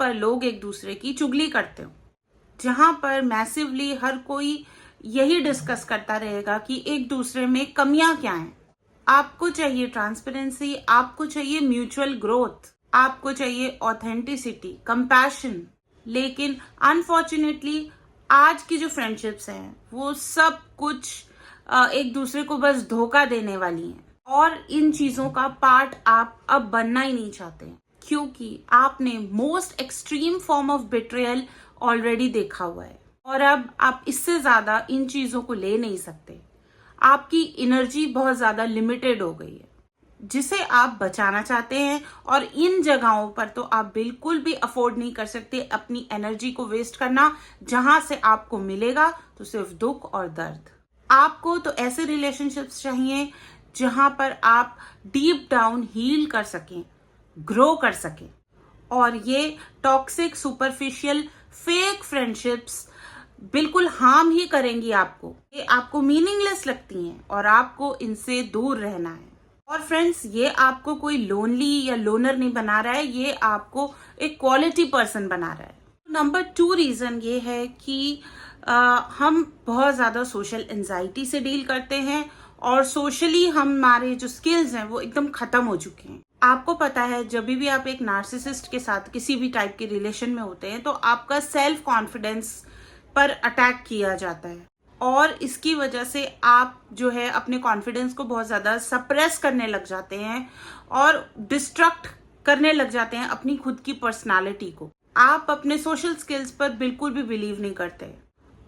पर लोग एक दूसरे की चुगली करते हो, जहां पर मैसिवली हर कोई यही डिस्कस करता रहेगा कि एक दूसरे में कमियां क्या हैं। आपको चाहिए ट्रांसपेरेंसी, आपको चाहिए म्यूचुअल ग्रोथ, आपको ऑथेंटिसिटी, कंपैशन। लेकिन अनफॉर्चुनेटली आज की जो फ्रेंडशिप्स हैं वो सब कुछ एक दूसरे को बस धोखा देने वाली हैं, और इन चीजों का पार्ट आप अब बनना ही नहीं चाहते हैं, क्योंकि आपने most extreme form of betrayal already देखा हुआ है, और अब आप इससे ज्यादा इन चीजों को ले नहीं सकते। आपकी एनर्जी बहुत ज्यादा लिमिटेड हो गई है, जिसे आप बचाना चाहते हैं, और इन जगहों पर तो आप बिल्कुल भी अफोर्ड नहीं कर सकते अपनी एनर्जी को वेस्ट करना, जहां से आपको मिलेगा तो सिर्फ दुख और दर्द। आपको तो ऐसे रिलेशनशिप्स चाहिए जहां पर आप डीप डाउन हील कर सकें, ग्रो कर सकें, और ये टॉक्सिक, सुपरफिशियल, फेक फ्रेंडशिप्स बिल्कुल हार्म ही करेंगी आपको। ये आपको मीनिंगलेस लगती हैं और आपको इनसे दूर रहना है। और फ्रेंड्स, ये आपको कोई लोनली या लोनर नहीं बना रहा है, ये आपको एक क्वालिटी पर्सन बना रहा है। नंबर 2 रीजन ये है कि हम बहुत ज्यादा सोशल एंजाइटी से डील करते हैं, और सोशली हमारे जो स्किल्स हैं वो एकदम खत्म हो चुके हैं। आपको पता है, जब भी आप एक नार्सिसिस्ट के साथ किसी भी टाइप के रिलेशन में होते हैं तो आपका सेल्फ कॉन्फिडेंस पर अटैक किया जाता है, और इसकी वजह से आप जो है अपने कॉन्फिडेंस को बहुत ज्यादा सप्रेस करने लग जाते हैं और डिस्ट्रक्ट करने लग जाते हैं अपनी खुद की पर्सनालिटी को। आप अपने सोशल स्किल्स पर बिल्कुल भी बिलीव नहीं करते,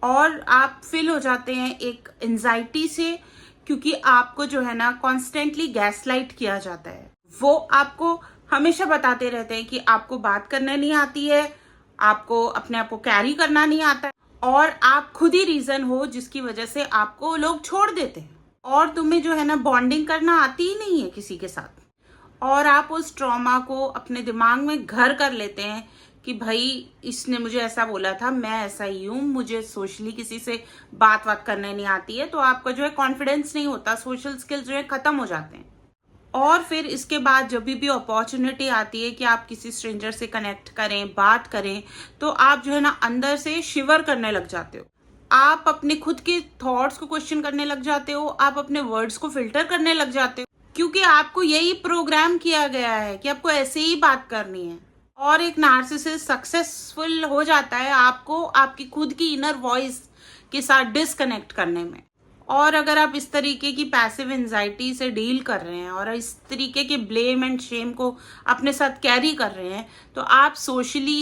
और आप फिल हो जाते हैं एक एंजाइटी से, क्योंकि आपको जो है ना कॉन्स्टेंटली गैसलाइट किया जाता है। वो आपको हमेशा बताते रहते हैं कि आपको बात करना नहीं आती है, आपको अपने आप को कैरी करना नहीं आता है, और आप खुद ही रीजन हो जिसकी वजह से आपको लोग छोड़ देते हैं, और तुम्हें जो है ना बॉन्डिंग करना आती ही नहीं है किसी के साथ, और आप उस ट्रॉमा को अपने दिमाग में घर कर लेते हैं कि भाई इसने मुझे ऐसा बोला था, मैं ऐसा ही हूँ, मुझे सोशली किसी से बात करने नहीं आती है। तो आपका जो है कॉन्फिडेंस नहीं होता, सोशल स्किल्स जो है खत्म हो जाते हैं। और फिर इसके बाद जब भी अपॉर्चुनिटी आती है कि आप किसी स्ट्रेंजर से कनेक्ट करें, बात करें, तो आप जो है ना अंदर से शिवर करने लग जाते हो। आप अपने खुद के थॉट्स को क्वेश्चन करने लग जाते हो, आप अपने वर्ड्स को फिल्टर करने लग जाते हो, क्योंकि आपको यही प्रोग्राम किया गया है कि आपको ऐसे ही बात करनी है। और एक नार्सिसिस्ट सक्सेसफुल हो जाता है आपको आपकी खुद की इनर वॉइस के साथ डिस्कनेक्ट करने में। और अगर आप इस तरीके की पैसिव एंजाइटी से डील कर रहे हैं और इस तरीके के ब्लेम एंड शेम को अपने साथ कैरी कर रहे हैं, तो आप सोशली